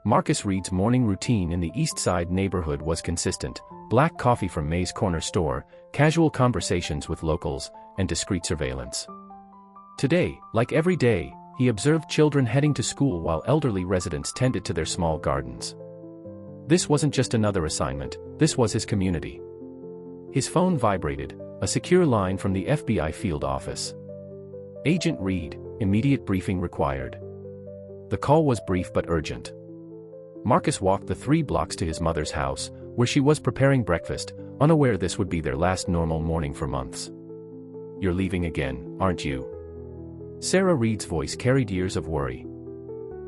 Marcus Reed's morning routine in the East Side neighborhood was consistent: black coffee from May's corner store, casual conversations with locals, and discreet surveillance. Today, like every day, he observed children heading to school while elderly residents tended to their small gardens. This wasn't just another assignment, this was his community. His phone vibrated, a secure line from the FBI field office. "Agent Reed, immediate briefing required." The call was brief but urgent. Marcus walked the 3 blocks to his mother's house, where she was preparing breakfast, unaware this would be their last normal morning for months. "You're leaving again, aren't you?" Sarah Reed's voice carried years of worry.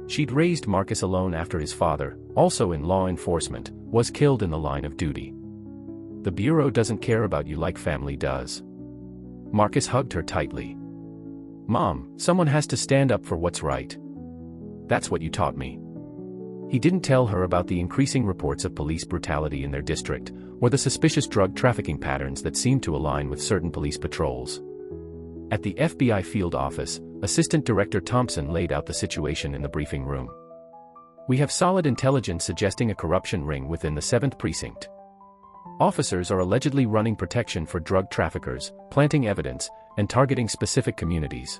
She'd raised Marcus alone after his father, also in law enforcement, was killed in the line of duty. "The Bureau doesn't care about you like family does." Marcus hugged her tightly. "Mom, someone has to stand up for what's right. That's what you taught me." He didn't tell her about the increasing reports of police brutality in their district, or the suspicious drug trafficking patterns that seemed to align with certain police patrols. At the FBI field office, Assistant Director Thompson laid out the situation in the briefing room. "We have solid intelligence suggesting a corruption ring within the 7th Precinct. Officers are allegedly running protection for drug traffickers, planting evidence, and targeting specific communities."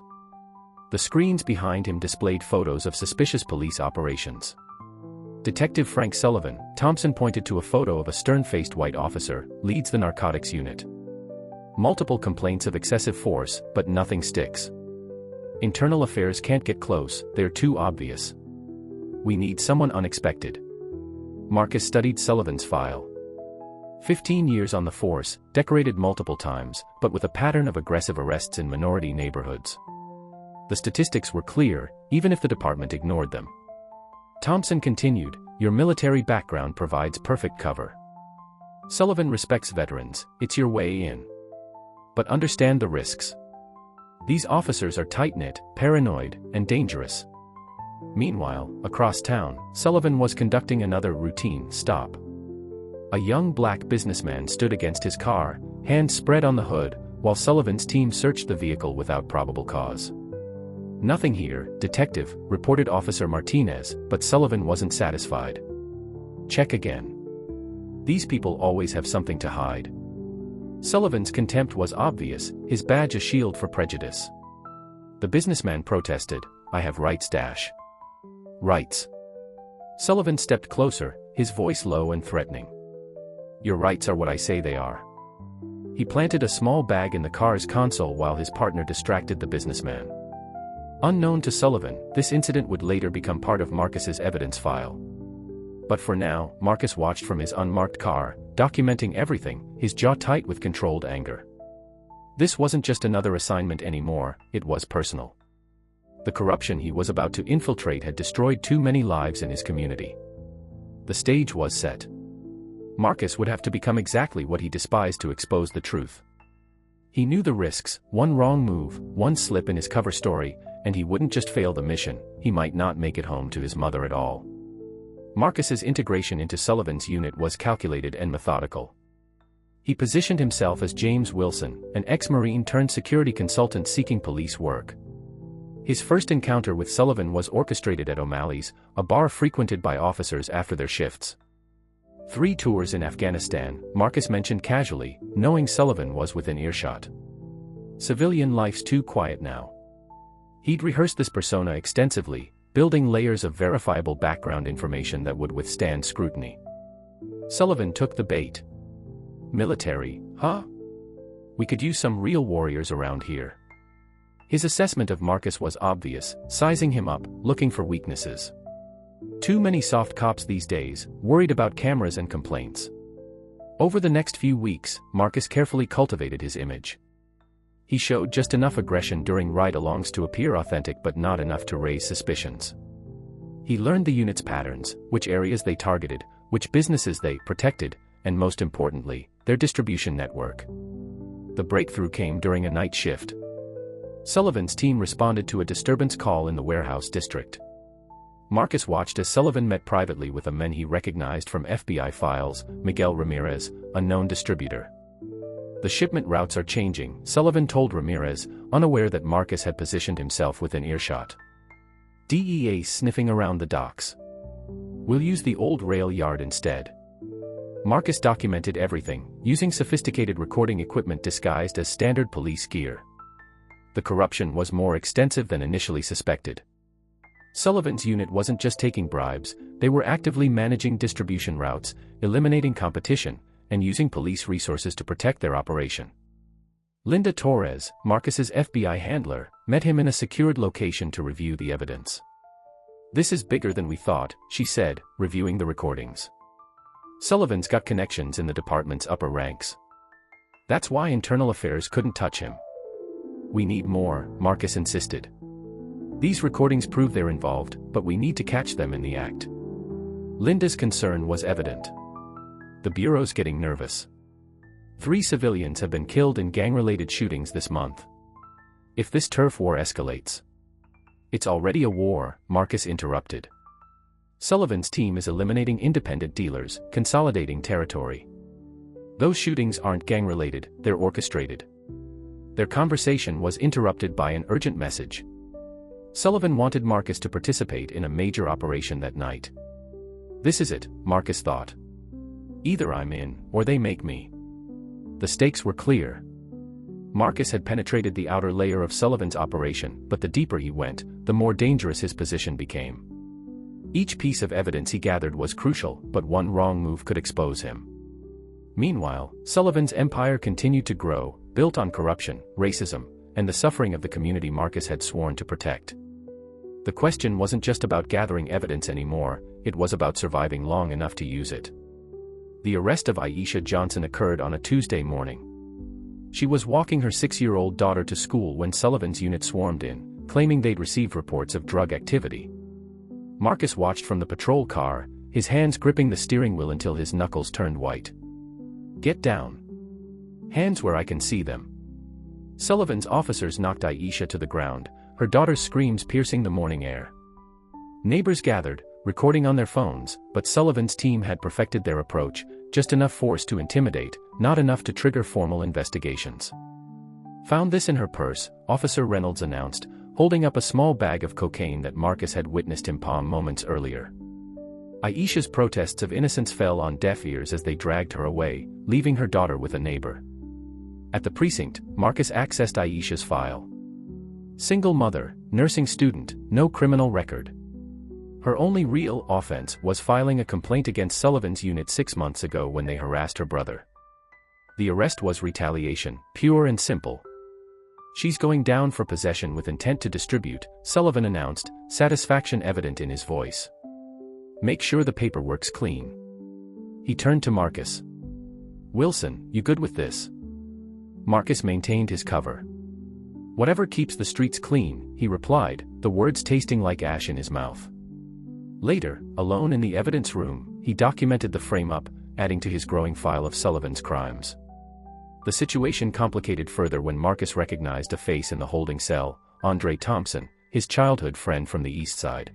The screens behind him displayed photos of suspicious police operations. Detective Frank Sullivan, Thompson pointed to a photo of a stern-faced white officer, leads the narcotics unit. "Multiple complaints of excessive force, but nothing sticks. Internal affairs can't get close, they're too obvious. We need someone unexpected." Marcus studied Sullivan's file. 15 years on the force, decorated multiple times, but with a pattern of aggressive arrests in minority neighborhoods. The statistics were clear, even if the department ignored them. Thompson continued, "Your military background provides perfect cover. Sullivan respects veterans, it's your way in. But understand the risks. These officers are tight-knit, paranoid, and dangerous." Meanwhile, across town, Sullivan was conducting another routine stop. A young black businessman stood against his car, hands spread on the hood, while Sullivan's team searched the vehicle without probable cause. "Nothing here, Detective," reported Officer Martinez, but Sullivan wasn't satisfied. "Check again. These people always have something to hide." Sullivan's contempt was obvious, his badge a shield for prejudice. The businessman protested, "I have rights dash." "Rights." Sullivan stepped closer, his voice low and threatening. "Your rights are what I say they are." He planted a small bag in the car's console while his partner distracted the businessman. Unknown to Sullivan, this incident would later become part of Marcus's evidence file. But for now, Marcus watched from his unmarked car, documenting everything, his jaw tight with controlled anger. This wasn't just another assignment anymore, it was personal. The corruption he was about to infiltrate had destroyed too many lives in his community. The stage was set. Marcus would have to become exactly what he despised to expose the truth. He knew the risks: one wrong move, one slip in his cover story, and he wouldn't just fail the mission, he might not make it home to his mother at all. Marcus's integration into Sullivan's unit was calculated and methodical. He positioned himself as James Wilson, an ex-Marine turned security consultant seeking police work. His first encounter with Sullivan was orchestrated at O'Malley's, a bar frequented by officers after their shifts. 3 tours in Afghanistan, Marcus mentioned casually, knowing Sullivan was within earshot. Civilian life's too quiet now. He'd rehearsed this persona extensively, building layers of verifiable background information that would withstand scrutiny. Sullivan took the bait. "Military, huh? We could use some real warriors around here." His assessment of Marcus was obvious, sizing him up, looking for weaknesses. Too many soft cops these days, worried about cameras and complaints. Over the next few weeks, Marcus carefully cultivated his image. He showed just enough aggression during ride-alongs to appear authentic but not enough to raise suspicions. He learned the unit's patterns, which areas they targeted, which businesses they protected, and most importantly, their distribution network. The breakthrough came during a night shift. Sullivan's team responded to a disturbance call in the warehouse district. Marcus watched as Sullivan met privately with a man he recognized from FBI files, Miguel Ramirez, a known distributor. "The shipment routes are changing," Sullivan told Ramirez, unaware that Marcus had positioned himself within earshot. "DEA sniffing around the docks." We'll use the old rail yard instead. Marcus documented everything, using sophisticated recording equipment disguised as standard police gear. The corruption was more extensive than initially suspected. Sullivan's unit wasn't just taking bribes, they were actively managing distribution routes, eliminating competition, and using police resources to protect their operation. Linda Torres, Marcus's FBI handler, met him in a secured location to review the evidence. "This is bigger than we thought," she said, reviewing the recordings. "Sullivan's got connections in the department's upper ranks. That's why internal affairs couldn't touch him." "We need more," Marcus insisted. "These recordings prove they're involved, but we need to catch them in the act." Linda's concern was evident. "The Bureau's getting nervous. 3 civilians have been killed in gang-related shootings this month. If this turf war escalates..." "It's already a war," Marcus interrupted. "Sullivan's team is eliminating independent dealers, consolidating territory. Those shootings aren't gang-related, they're orchestrated." Their conversation was interrupted by an urgent message. Sullivan wanted Marcus to participate in a major operation that night. "This is it," Marcus thought. "Either I'm in, or they make me." The stakes were clear. Marcus had penetrated the outer layer of Sullivan's operation, but the deeper he went, the more dangerous his position became. Each piece of evidence he gathered was crucial, but one wrong move could expose him. Meanwhile, Sullivan's empire continued to grow, built on corruption, racism, and the suffering of the community Marcus had sworn to protect. The question wasn't just about gathering evidence anymore, it was about surviving long enough to use it. The arrest of Aisha Johnson occurred on a Tuesday morning. She was walking her 6-year-old daughter to school when Sullivan's unit swarmed in, claiming they'd received reports of drug activity. Marcus watched from the patrol car, his hands gripping the steering wheel until his knuckles turned white. "Get down. Hands where I can see them." Sullivan's officers knocked Aisha to the ground, her daughter's screams piercing the morning air. Neighbors gathered, recording on their phones, but Sullivan's team had perfected their approach, just enough force to intimidate, not enough to trigger formal investigations. "Found this in her purse," Officer Reynolds announced, holding up a small bag of cocaine that Marcus had witnessed him palm moments earlier. Aisha's protests of innocence fell on deaf ears as they dragged her away, leaving her daughter with a neighbor. At the precinct, Marcus accessed Aisha's file. Single mother, nursing student, no criminal record. Her only real offense was filing a complaint against Sullivan's unit 6 months ago when they harassed her brother. The arrest was retaliation, pure and simple. "She's going down for possession with intent to distribute," Sullivan announced, satisfaction evident in his voice. "Make sure the paperwork's clean." He turned to Marcus. "Wilson, you good with this?" Marcus maintained his cover. "Whatever keeps the streets clean," he replied, the words tasting like ash in his mouth. Later, alone in the evidence room, he documented the frame-up, adding to his growing file of Sullivan's crimes. The situation complicated further when Marcus recognized a face in the holding cell, Andre Thompson, his childhood friend from the East Side.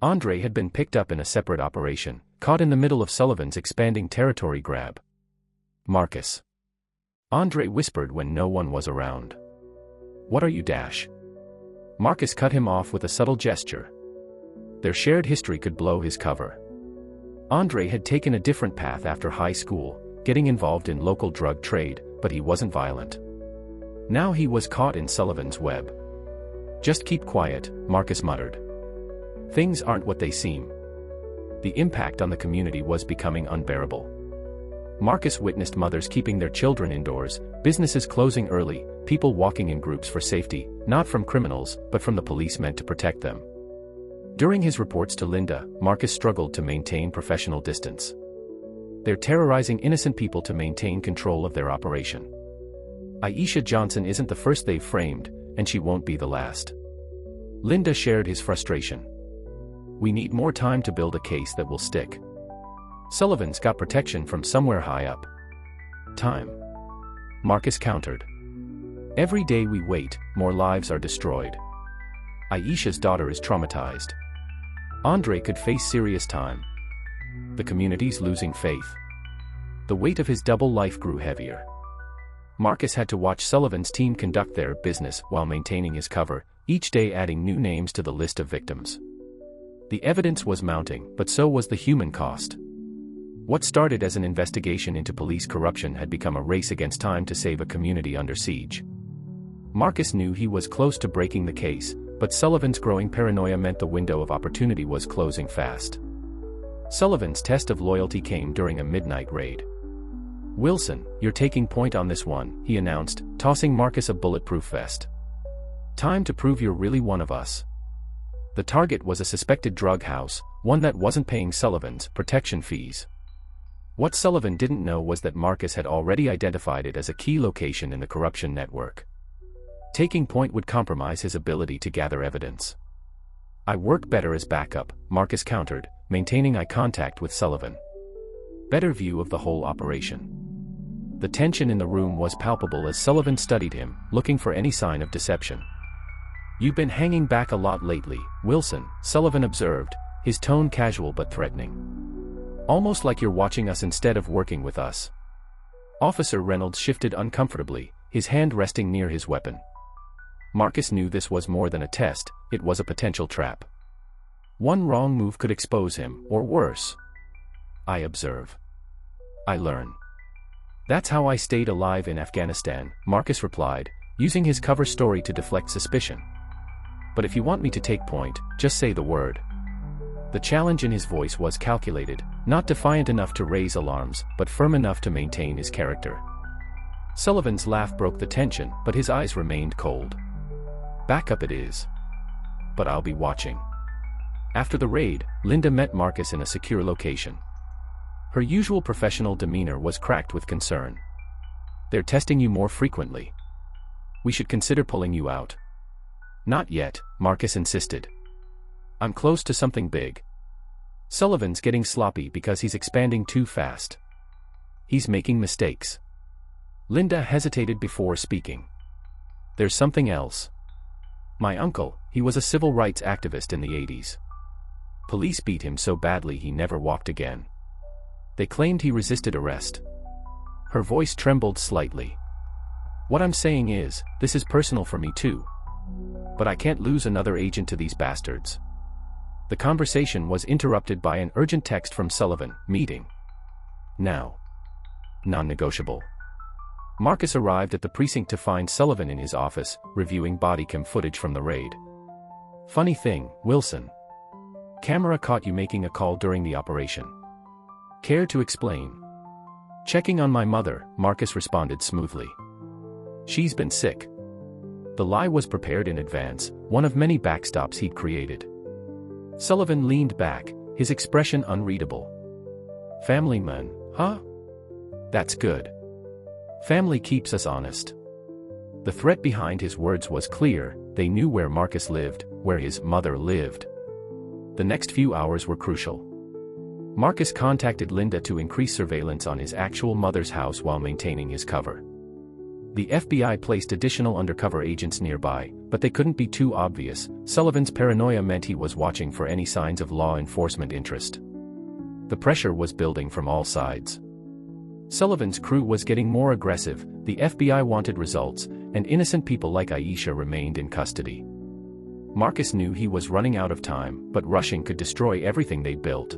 Andre had been picked up in a separate operation, caught in the middle of Sullivan's expanding territory grab. "Marcus," Andre whispered when no one was around. "What are you dash?" Marcus cut him off with a subtle gesture. Their shared history could blow his cover. Andre had taken a different path after high school, getting involved in local drug trade, but he wasn't violent. Now he was caught in Sullivan's web. "Just keep quiet," Marcus muttered. "Things aren't what they seem." The impact on the community was becoming unbearable. Marcus witnessed mothers keeping their children indoors, businesses closing early, people walking in groups for safety, not from criminals, but from the police meant to protect them. During his reports to Linda, Marcus struggled to maintain professional distance. They're terrorizing innocent people to maintain control of their operation. Aisha Johnson isn't the first they've framed, and she won't be the last. Linda shared his frustration. "We need more time to build a case that will stick. Sullivan's got protection from somewhere high up." "Time," Marcus countered. "Every day we wait, more lives are destroyed. Aisha's daughter is traumatized. Andre could face serious time. The community's losing faith." The weight of his double life grew heavier. Marcus had to watch Sullivan's team conduct their business while maintaining his cover, each day adding new names to the list of victims. The evidence was mounting, but so was the human cost. What started as an investigation into police corruption had become a race against time to save a community under siege. Marcus knew he was close to breaking the case, but Sullivan's growing paranoia meant the window of opportunity was closing fast. Sullivan's test of loyalty came during a midnight raid. "Wilson, you're taking point on this one," he announced, tossing Marcus a bulletproof vest. "Time to prove you're really one of us." The target was a suspected drug house, one that wasn't paying Sullivan's protection fees. What Sullivan didn't know was that Marcus had already identified it as a key location in the corruption network. Taking point would compromise his ability to gather evidence. "I work better as backup," Marcus countered, maintaining eye contact with Sullivan. Better view of the whole operation. The tension in the room was palpable as Sullivan studied him, looking for any sign of deception. "You've been hanging back a lot lately, Wilson," Sullivan observed, his tone casual but threatening. "Almost like you're watching us instead of working with us." Officer Reynolds shifted uncomfortably, his hand resting near his weapon. Marcus knew this was more than a test, it was a potential trap. One wrong move could expose him, or worse. "I observe. I learn. That's how I stayed alive in Afghanistan," Marcus replied, using his cover story to deflect suspicion. "But if you want me to take point, just say the word." The challenge in his voice was calculated, not defiant enough to raise alarms, but firm enough to maintain his character. Sullivan's laugh broke the tension, but his eyes remained cold. "Backup it is. But I'll be watching." After the raid, Linda met Marcus in a secure location. Her usual professional demeanor was cracked with concern. "They're testing you more frequently. We should consider pulling you out." "Not yet," Marcus insisted. "I'm close to something big. Sullivan's getting sloppy because he's expanding too fast. He's making mistakes." Linda hesitated before speaking. "There's something else. My uncle, he was a civil rights activist in the 80s. Police beat him so badly he never walked again. They claimed he resisted arrest." Her voice trembled slightly. "What I'm saying is, this is personal for me too. But I can't lose another agent to these bastards." The conversation was interrupted by an urgent text from Sullivan, "Meeting. Now. Non-negotiable." Marcus arrived at the precinct to find Sullivan in his office, reviewing body cam footage from the raid. "Funny thing, Wilson. Camera caught you making a call during the operation. Care to explain?" "Checking on my mother," Marcus responded smoothly. "She's been sick." The lie was prepared in advance, one of many backstops he'd created. Sullivan leaned back, his expression unreadable. "Family man, huh? That's good. Family keeps us honest." The threat behind his words was clear, they knew where Marcus lived, where his mother lived. The next few hours were crucial. Marcus contacted Linda to increase surveillance on his actual mother's house while maintaining his cover. The FBI placed additional undercover agents nearby, but they couldn't be too obvious. Sullivan's paranoia meant he was watching for any signs of law enforcement interest. The pressure was building from all sides. Sullivan's crew was getting more aggressive, the FBI wanted results, and innocent people like Aisha remained in custody. Marcus knew he was running out of time, but rushing could destroy everything they'd built.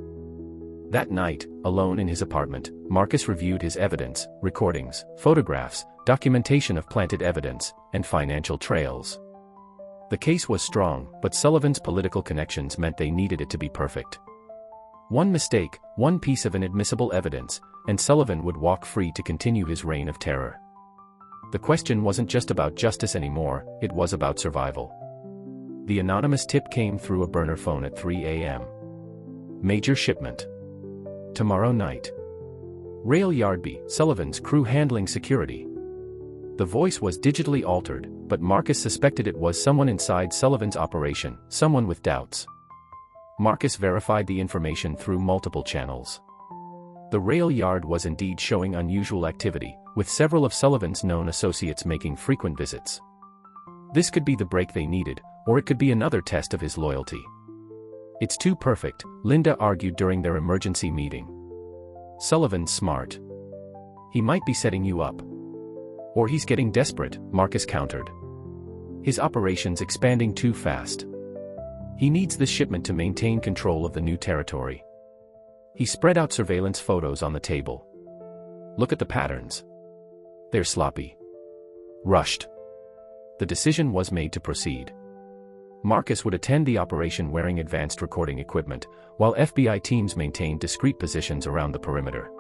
That night, alone in his apartment, Marcus reviewed his evidence, recordings, photographs, documentation of planted evidence, and financial trails. The case was strong, but Sullivan's political connections meant they needed it to be perfect. One mistake, one piece of inadmissible evidence, and Sullivan would walk free to continue his reign of terror. The question wasn't just about justice anymore, it was about survival. The anonymous tip came through a burner phone at 3 a.m. "Major shipment. Tomorrow night. Rail Yardby, Sullivan's crew handling security." The voice was digitally altered, but Marcus suspected it was someone inside Sullivan's operation, someone with doubts. Marcus verified the information through multiple channels. The rail yard was indeed showing unusual activity, with several of Sullivan's known associates making frequent visits. This could be the break they needed, or it could be another test of his loyalty. "It's too perfect," Linda argued during their emergency meeting. "Sullivan's smart. He might be setting you up. Or he's getting desperate," Marcus countered. "His operation's expanding too fast. He needs this shipment to maintain control of the new territory. He spread out surveillance photos on the table. Look at the patterns. They're sloppy. Rushed. The decision was made to proceed. Marcus would attend the operation wearing advanced recording equipment, while FBI teams maintained discreet positions around the perimeter.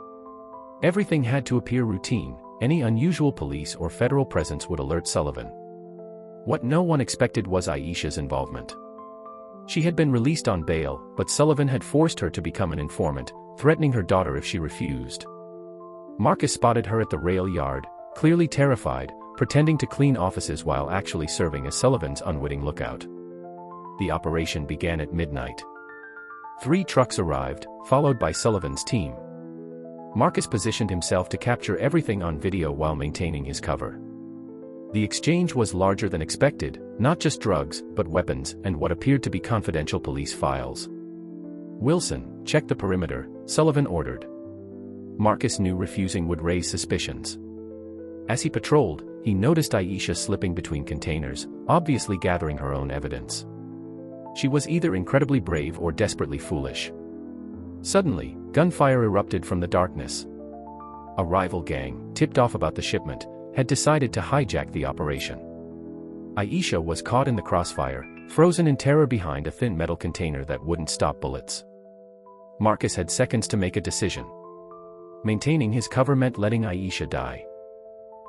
Everything had to appear routine. Any unusual police or federal presence would alert Sullivan. What no one expected was Aisha's involvement. She had been released on bail, but Sullivan had forced her to become an informant, threatening her daughter if she refused. Marcus spotted her at the rail yard, clearly terrified, pretending to clean offices while actually serving as Sullivan's unwitting lookout. The operation began at midnight. 3 trucks arrived, followed by Sullivan's team. Marcus positioned himself to capture everything on video while maintaining his cover. The exchange was larger than expected, not just drugs, but weapons and what appeared to be confidential police files. "Wilson, check the perimeter," Sullivan ordered. Marcus knew refusing would raise suspicions. As he patrolled, he noticed Aisha slipping between containers, obviously gathering her own evidence. She was either incredibly brave or desperately foolish. Suddenly, gunfire erupted from the darkness. A rival gang, tipped off about the shipment, had decided to hijack the operation. Aisha was caught in the crossfire, frozen in terror behind a thin metal container that wouldn't stop bullets. Marcus had seconds to make a decision. Maintaining his cover meant letting Aisha die.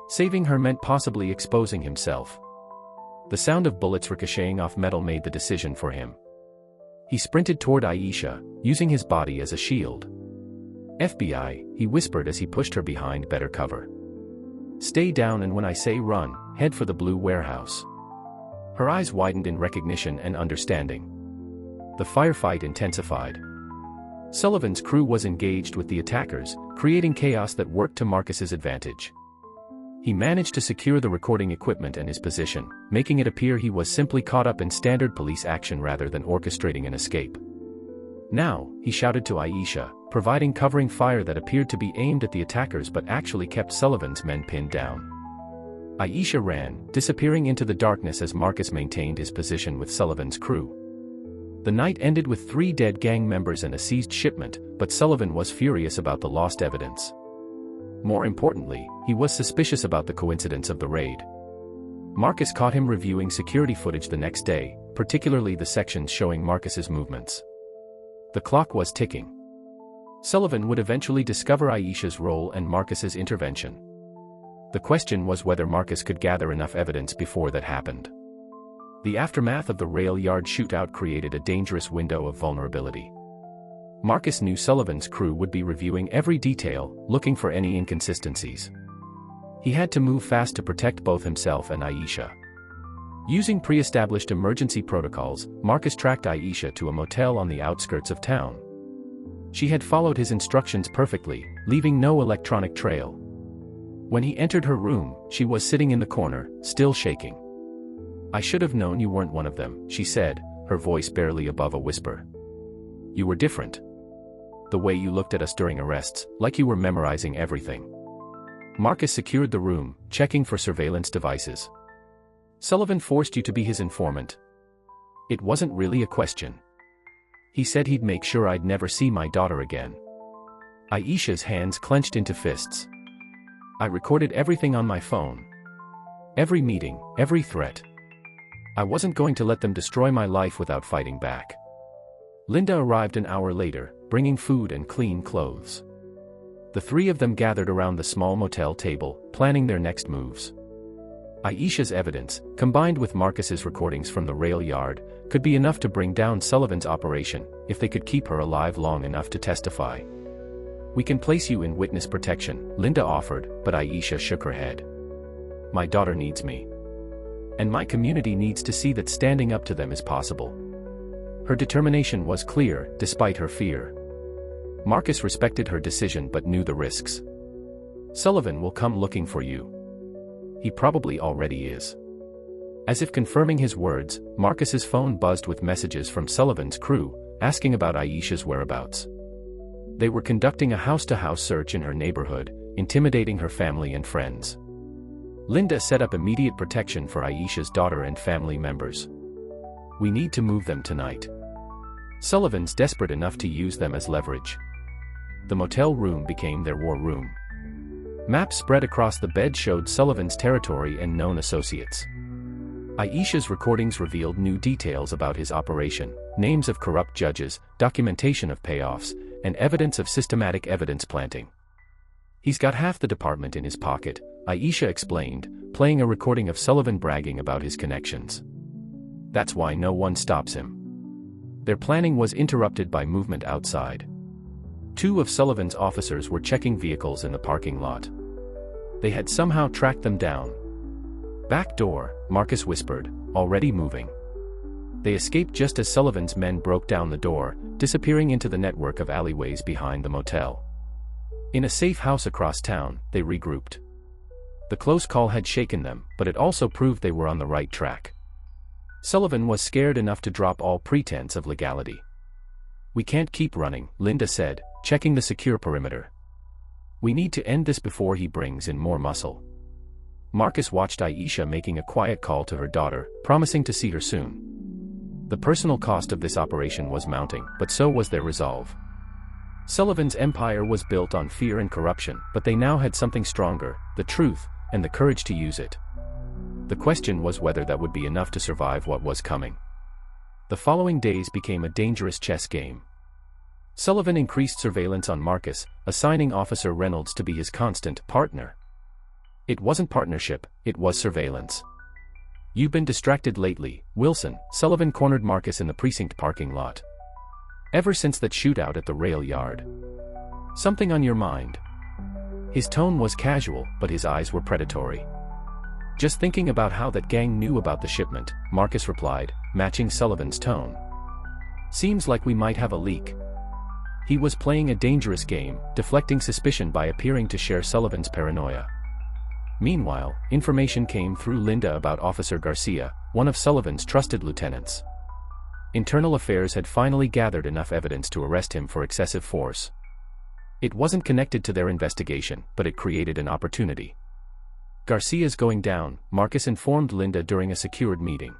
Saving her meant possibly exposing himself. The sound of bullets ricocheting off metal made the decision for him. He sprinted toward Aisha, using his body as a shield. "FBI," he whispered as he pushed her behind better cover. "Stay down, and when I say run, head for the blue warehouse." Her eyes widened in recognition and understanding. The firefight intensified. Sullivan's crew was engaged with the attackers, creating chaos that worked to Marcus's advantage. He managed to secure the recording equipment and his position, making it appear he was simply caught up in standard police action rather than orchestrating an escape. "Now," he shouted to Aisha, providing covering fire that appeared to be aimed at the attackers but actually kept Sullivan's men pinned down. Aisha ran, disappearing into the darkness as Marcus maintained his position with Sullivan's crew. The night ended with 3 dead gang members and a seized shipment, but Sullivan was furious about the lost evidence. More importantly, he was suspicious about the coincidence of the raid. Marcus caught him reviewing security footage the next day, particularly the sections showing Marcus's movements. The clock was ticking. Sullivan would eventually discover Aisha's role and Marcus's intervention. The question was whether Marcus could gather enough evidence before that happened. The aftermath of the rail yard shootout created a dangerous window of vulnerability. Marcus knew Sullivan's crew would be reviewing every detail, looking for any inconsistencies. He had to move fast to protect both himself and Aisha. Using pre-established emergency protocols, Marcus tracked Aisha to a motel on the outskirts of town. She had followed his instructions perfectly, leaving no electronic trail. When he entered her room, she was sitting in the corner, still shaking. "I should have known you weren't one of them," she said, her voice barely above a whisper. "You were different. The way you looked at us during arrests, like you were memorizing everything." Marcus secured the room, checking for surveillance devices. "Sullivan forced you to be his informant?" "It wasn't really a question. He said he'd make sure I'd never see my daughter again." Aisha's hands clenched into fists. "I recorded everything on my phone. Every meeting, every threat. I wasn't going to let them destroy my life without fighting back." Linda arrived an hour later, bringing food and clean clothes. The 3 of them gathered around the small motel table, planning their next moves. Aisha's evidence, combined with Marcus's recordings from the rail yard, could be enough to bring down Sullivan's operation, if they could keep her alive long enough to testify. "We can place you in witness protection," Linda offered, but Aisha shook her head. "My daughter needs me. And my community needs to see that standing up to them is possible." Her determination was clear, despite her fear. Marcus respected her decision but knew the risks. "Sullivan will come looking for you. He probably already is." As if confirming his words, Marcus's phone buzzed with messages from Sullivan's crew, asking about Aisha's whereabouts. They were conducting a house-to-house search in her neighborhood, intimidating her family and friends. Linda set up immediate protection for Aisha's daughter and family members. We need to move them tonight. Sullivan's desperate enough to use them as leverage. The motel room became their war room. Maps spread across the bed showed Sullivan's territory and known associates. Aisha's recordings revealed new details about his operation, names of corrupt judges, documentation of payoffs, and evidence of systematic evidence planting. He's got half the department in his pocket, Aisha explained, playing a recording of Sullivan bragging about his connections. That's why no one stops him. Their planning was interrupted by movement outside. 2 of Sullivan's officers were checking vehicles in the parking lot. They had somehow tracked them down. "Back door," Marcus whispered, already moving. They escaped just as Sullivan's men broke down the door, disappearing into the network of alleyways behind the motel. In a safe house across town, they regrouped. The close call had shaken them, but it also proved they were on the right track. Sullivan was scared enough to drop all pretense of legality. "We can't keep running," Linda said, checking the secure perimeter. "We need to end this before he brings in more muscle." Marcus watched Aisha making a quiet call to her daughter, promising to see her soon. The personal cost of this operation was mounting, but so was their resolve. Sullivan's empire was built on fear and corruption, but they now had something stronger, the truth, and the courage to use it. The question was whether that would be enough to survive what was coming. The following days became a dangerous chess game. Sullivan increased surveillance on Marcus, assigning Officer Reynolds to be his constant partner. It wasn't partnership, it was surveillance. "You've been distracted lately, Wilson," Sullivan cornered Marcus in the precinct parking lot. "Ever since that shootout at the rail yard. Something on your mind?" His tone was casual, but his eyes were predatory. "Just thinking about how that gang knew about the shipment," Marcus replied, matching Sullivan's tone. "Seems like we might have a leak." He was playing a dangerous game, deflecting suspicion by appearing to share Sullivan's paranoia. Meanwhile, information came through Linda about Officer Garcia, one of Sullivan's trusted lieutenants. Internal Affairs had finally gathered enough evidence to arrest him for excessive force. It wasn't connected to their investigation, but it created an opportunity. "Garcia's going down," Marcus informed Linda during a secured meeting.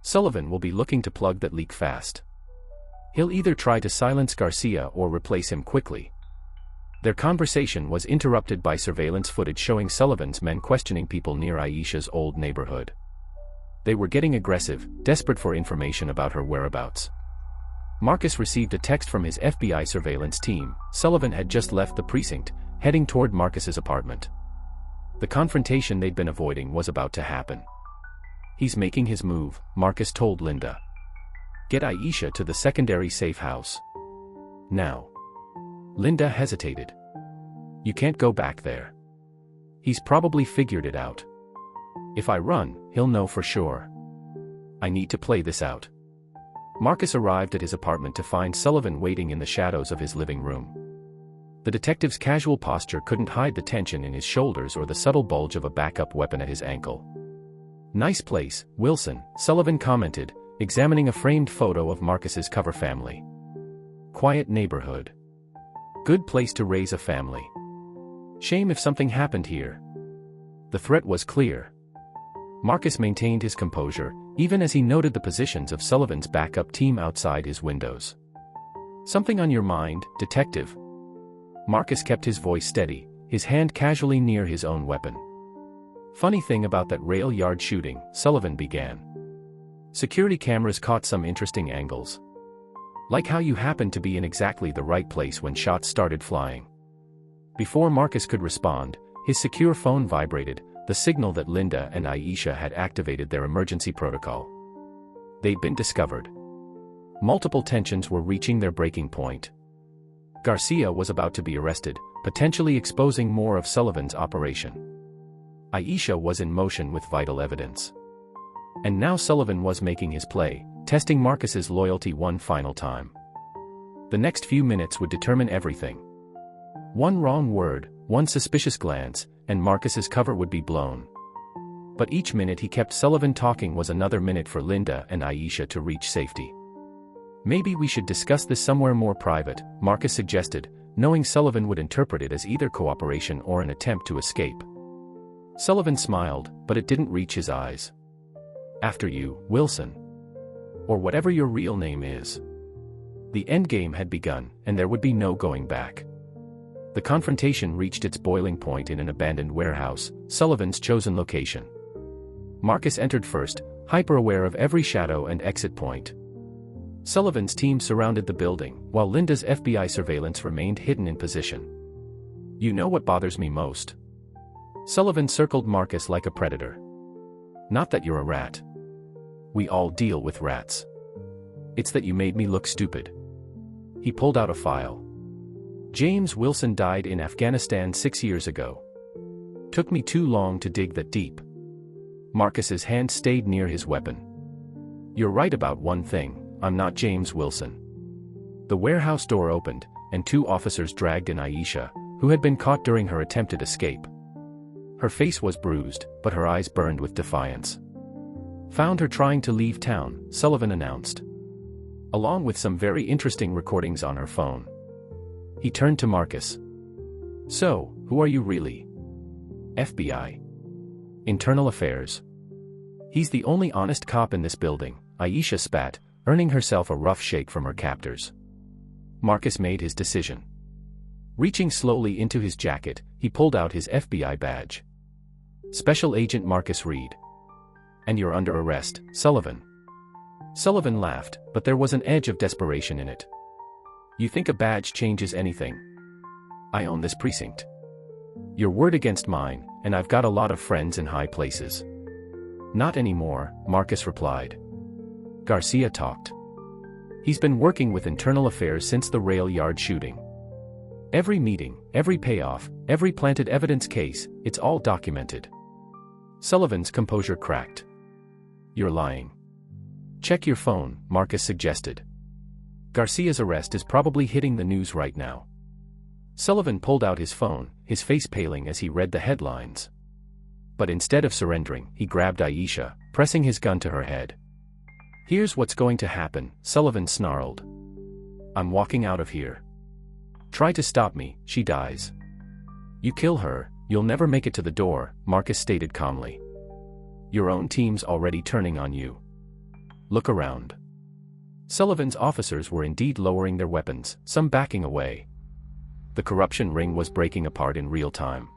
"Sullivan will be looking to plug that leak fast. He'll either try to silence Garcia or replace him quickly." Their conversation was interrupted by surveillance footage showing Sullivan's men questioning people near Aisha's old neighborhood. They were getting aggressive, desperate for information about her whereabouts. Marcus received a text from his FBI surveillance team. Sullivan had just left the precinct, heading toward Marcus's apartment. The confrontation they'd been avoiding was about to happen. "He's making his move," Marcus told Linda. "Get Aisha to the secondary safe house. Now." Linda hesitated. "You can't go back there. He's probably figured it out. If I run, he'll know for sure. I need to play this out." Marcus arrived at his apartment to find Sullivan waiting in the shadows of his living room. The detective's casual posture couldn't hide the tension in his shoulders or the subtle bulge of a backup weapon at his ankle. "Nice place, Wilson," Sullivan commented, examining a framed photo of Marcus's cover family. "Quiet neighborhood. Good place to raise a family. Shame if something happened here." The threat was clear. Marcus maintained his composure, even as he noted the positions of Sullivan's backup team outside his windows. "Something on your mind, detective?" Marcus kept his voice steady, his hand casually near his own weapon. "Funny thing about that rail yard shooting," Sullivan began. "Security cameras caught some interesting angles. Like how you happened to be in exactly the right place when shots started flying." Before Marcus could respond, his secure phone vibrated, the signal that Linda and Aisha had activated their emergency protocol. They'd been discovered. Multiple tensions were reaching their breaking point. Garcia was about to be arrested, potentially exposing more of Sullivan's operation. Aisha was in motion with vital evidence. And now Sullivan was making his play, testing Marcus's loyalty one final time. The next few minutes would determine everything. One wrong word, one suspicious glance, and Marcus's cover would be blown. But each minute he kept Sullivan talking was another minute for Linda and Aisha to reach safety. "Maybe we should discuss this somewhere more private," Marcus suggested, knowing Sullivan would interpret it as either cooperation or an attempt to escape. Sullivan smiled, but it didn't reach his eyes. "After you, Wilson." or whatever your real name is. The endgame had begun, and there would be no going back. The confrontation reached its boiling point in an abandoned warehouse, Sullivan's chosen location. Marcus entered first, hyper-aware of every shadow and exit point. Sullivan's team surrounded the building, while Linda's FBI surveillance remained hidden in position. "You know what bothers me most?" Sullivan circled Marcus like a predator. "Not that you're a rat. We all deal with rats. It's that you made me look stupid." He pulled out a file. "James Wilson died in Afghanistan 6 years ago. Took me too long to dig that deep." Marcus's hand stayed near his weapon. "You're right about one thing, I'm not James Wilson." The warehouse door opened, and 2 officers dragged in Aisha, who had been caught during her attempted escape. Her face was bruised, but her eyes burned with defiance. "Found her trying to leave town," Sullivan announced, along with some very interesting recordings on her phone. He turned to Marcus. "So, who are you really?" "FBI. Internal Affairs." "He's the only honest cop in this building," Aisha spat, earning herself a rough shake from her captors. Marcus made his decision. Reaching slowly into his jacket, he pulled out his FBI badge. "Special Agent Marcus Reed. And you're under arrest, Sullivan." Sullivan laughed, but there was an edge of desperation in it. "You think a badge changes anything? I own this precinct. Your word against mine, and I've got a lot of friends in high places." "Not anymore," Marcus replied. Garcia talked. "He's been working with Internal Affairs since the rail yard shooting. Every meeting, every payoff, every planted evidence case, it's all documented." Sullivan's composure cracked. "You're lying." "Check your phone," Marcus suggested. "Garcia's arrest is probably hitting the news right now." Sullivan pulled out his phone, his face paling as he read the headlines. But instead of surrendering, he grabbed Aisha, pressing his gun to her head. "Here's what's going to happen," Sullivan snarled. "I'm walking out of here. Try to stop me, she dies. You kill her, you'll never make it to the door," Marcus stated calmly. "Your own team's already turning on you. Look around." Sullivan's officers were indeed lowering their weapons, some backing away. The corruption ring was breaking apart in real time.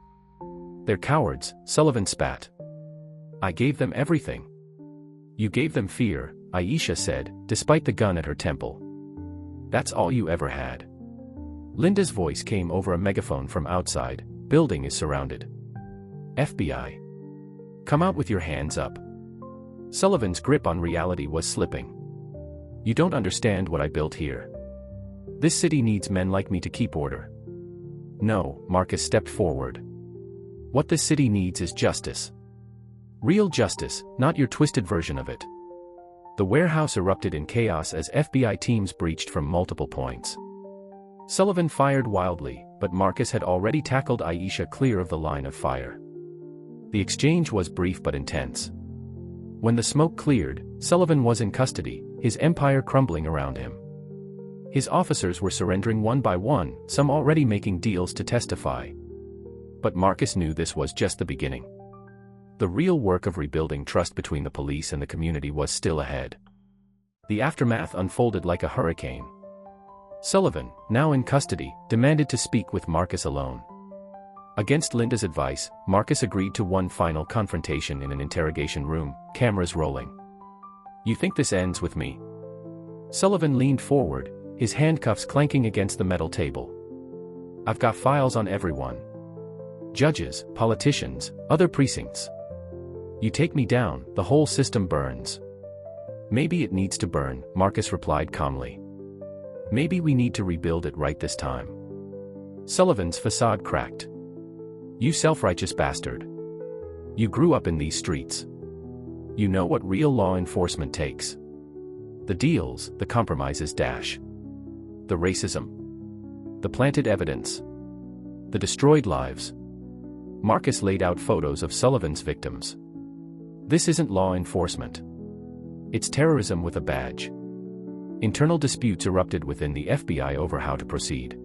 "They're cowards," Sullivan spat. "I gave them everything." "You gave them fear," Aisha said, despite the gun at her temple. "That's all you ever had." Linda's voice came over a megaphone from outside. "Building is surrounded. FBI. Come out with your hands up." Sullivan's grip on reality was slipping. "You don't understand what I built here. This city needs men like me to keep order." "No," Marcus stepped forward. "What this city needs is justice. Real justice, not your twisted version of it." The warehouse erupted in chaos as FBI teams breached from multiple points. Sullivan fired wildly, but Marcus had already tackled Aisha clear of the line of fire. The exchange was brief but intense. When the smoke cleared, Sullivan was in custody, his empire crumbling around him. His officers were surrendering one by one, some already making deals to testify. But Marcus knew this was just the beginning. The real work of rebuilding trust between the police and the community was still ahead. The aftermath unfolded like a hurricane. Sullivan, now in custody, demanded to speak with Marcus alone. Against Linda's advice, Marcus agreed to one final confrontation in an interrogation room, cameras rolling. "You think this ends with me?" Sullivan leaned forward, his handcuffs clanking against the metal table. "I've got files on everyone. Judges, politicians, other precincts. You take me down, the whole system burns." "Maybe it needs to burn," Marcus replied calmly. "Maybe we need to rebuild it right this time." Sullivan's facade cracked. "You self-righteous bastard. You grew up in these streets. You know what real law enforcement takes. The deals, the compromises dash. The racism. The planted evidence. The destroyed lives." Marcus laid out photos of Sullivan's victims. "This isn't law enforcement. It's terrorism with a badge." Internal disputes erupted within the FBI over how to proceed.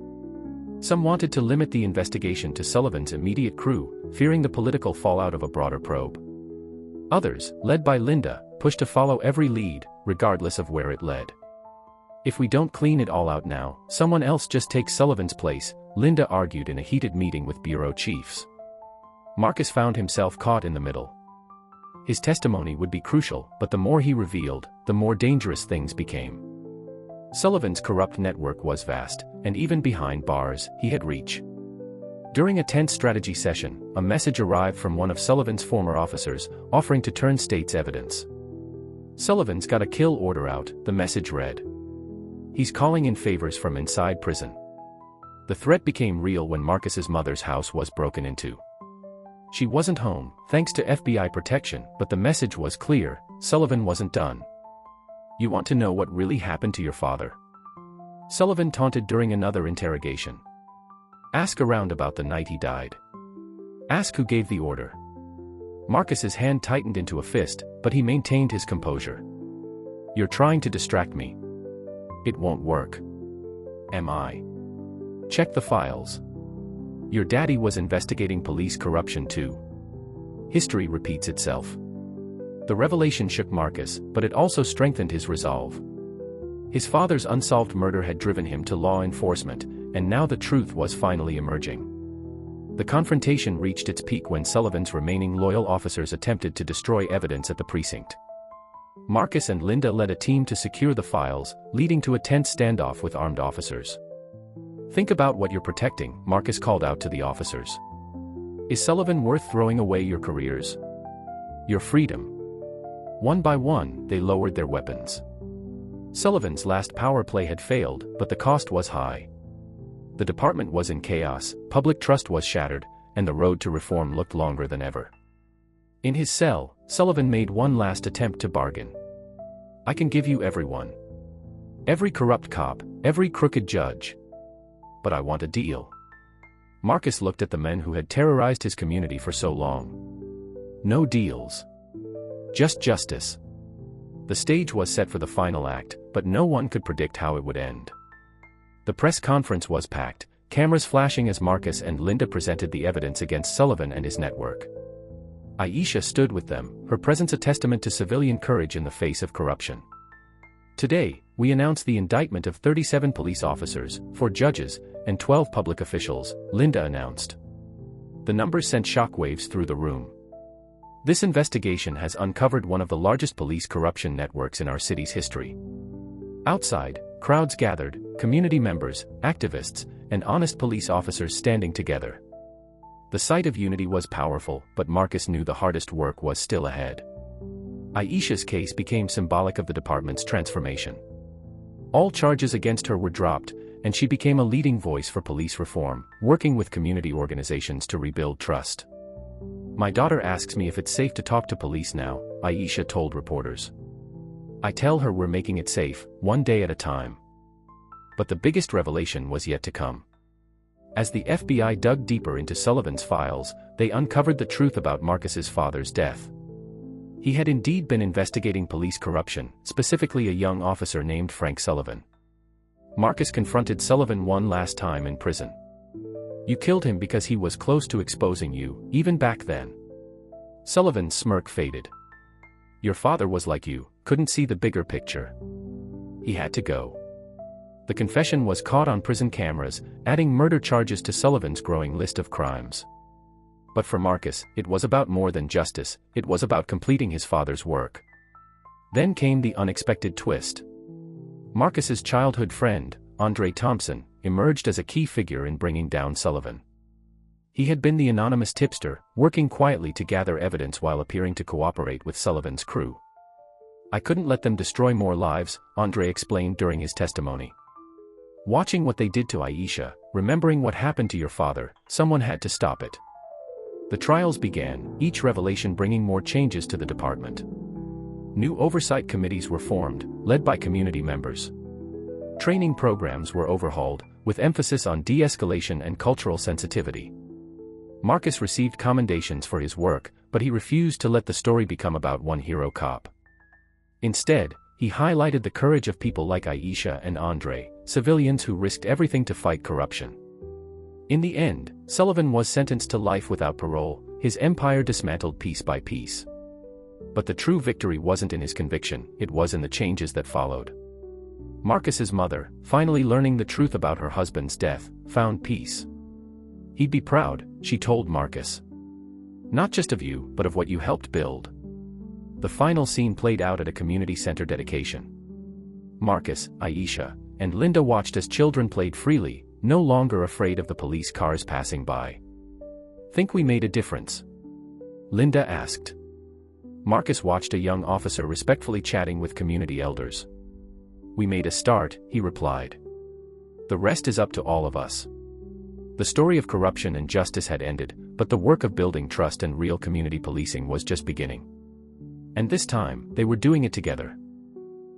Some wanted to limit the investigation to Sullivan's immediate crew, fearing the political fallout of a broader probe. Others, led by Linda, pushed to follow every lead, regardless of where it led. If we don't clean it all out now, someone else just takes Sullivan's place, Linda argued in a heated meeting with bureau chiefs. Marcus found himself caught in the middle. His testimony would be crucial, but the more he revealed, the more dangerous things became. Sullivan's corrupt network was vast, and even behind bars, he had reach. During a tense strategy session, a message arrived from one of Sullivan's former officers, offering to turn state's evidence. "Sullivan's got a kill order out," the message read. "He's calling in favors from inside prison." The threat became real when Marcus's mother's house was broken into. She wasn't home, thanks to FBI protection, but the message was clear: Sullivan wasn't done. "You want to know what really happened to your father?" Sullivan taunted during another interrogation. "Ask around about the night he died. Ask who gave the order." Marcus's hand tightened into a fist, but he maintained his composure. "You're trying to distract me. It won't work." "Am I?" "Check the files. Your daddy was investigating police corruption too." History repeats itself. The revelation shook Marcus, but it also strengthened his resolve. His father's unsolved murder had driven him to law enforcement, and now the truth was finally emerging. The confrontation reached its peak when Sullivan's remaining loyal officers attempted to destroy evidence at the precinct. Marcus and Linda led a team to secure the files, leading to a tense standoff with armed officers. "Think about what you're protecting," Marcus called out to the officers. "Is Sullivan worth throwing away your careers? Your freedom?" One by one, they lowered their weapons. Sullivan's last power play had failed, but the cost was high. The department was in chaos, public trust was shattered, and the road to reform looked longer than ever. In his cell, Sullivan made one last attempt to bargain. "I can give you everyone. Every corrupt cop, every crooked judge. But I want a deal." Marcus looked at the men who had terrorized his community for so long. "No deals. Just justice." The stage was set for the final act, but no one could predict how it would end. The press conference was packed, cameras flashing as Marcus and Linda presented the evidence against Sullivan and his network. Aisha stood with them, her presence a testament to civilian courage in the face of corruption. "Today, we announce the indictment of 37 police officers, 4 judges, and 12 public officials," Linda announced. The numbers sent shockwaves through the room. This investigation has uncovered one of the largest police corruption networks in our city's history. Outside, crowds gathered, community members, activists, and honest police officers standing together. The sight of unity was powerful, but Marcus knew the hardest work was still ahead. Aisha's case became symbolic of the department's transformation. All charges against her were dropped, and she became a leading voice for police reform, working with community organizations to rebuild trust. "My daughter asks me if it's safe to talk to police now," Aisha told reporters. "I tell her we're making it safe, one day at a time." But the biggest revelation was yet to come. As the FBI dug deeper into Sullivan's files, they uncovered the truth about Marcus's father's death. He had indeed been investigating police corruption, specifically a young officer named Frank Sullivan. Marcus confronted Sullivan one last time in prison. "You killed him because he was close to exposing you, even back then." Sullivan's smirk faded. "Your father was like you, couldn't see the bigger picture. He had to go." The confession was caught on prison cameras, adding murder charges to Sullivan's growing list of crimes. But for Marcus, it was about more than justice, it was about completing his father's work. Then came the unexpected twist. Marcus's childhood friend, Andre Thompson, emerged as a key figure in bringing down Sullivan. He had been the anonymous tipster, working quietly to gather evidence while appearing to cooperate with Sullivan's crew. "I couldn't let them destroy more lives," Andre explained during his testimony. "Watching what they did to Aisha, remembering what happened to your father, someone had to stop it." The trials began, each revelation bringing more changes to the department. New oversight committees were formed, led by community members. Training programs were overhauled, with emphasis on de-escalation and cultural sensitivity. Marcus received commendations for his work, but he refused to let the story become about one hero cop. Instead, he highlighted the courage of people like Aisha and Andre, civilians who risked everything to fight corruption. In the end, Sullivan was sentenced to life without parole, his empire dismantled piece by piece. But the true victory wasn't in his conviction, it was in the changes that followed. Marcus's mother, finally learning the truth about her husband's death, found peace. "He'd be proud," she told Marcus. "Not just of you, but of what you helped build." The final scene played out at a community center dedication. Marcus, Aisha, and Linda watched as children played freely, no longer afraid of the police cars passing by. "Think we made a difference?" Linda asked. Marcus watched a young officer respectfully chatting with community elders. "We made a start," he replied. "The rest is up to all of us." The story of corruption and justice had ended, but the work of building trust and real community policing was just beginning. And this time, they were doing it together.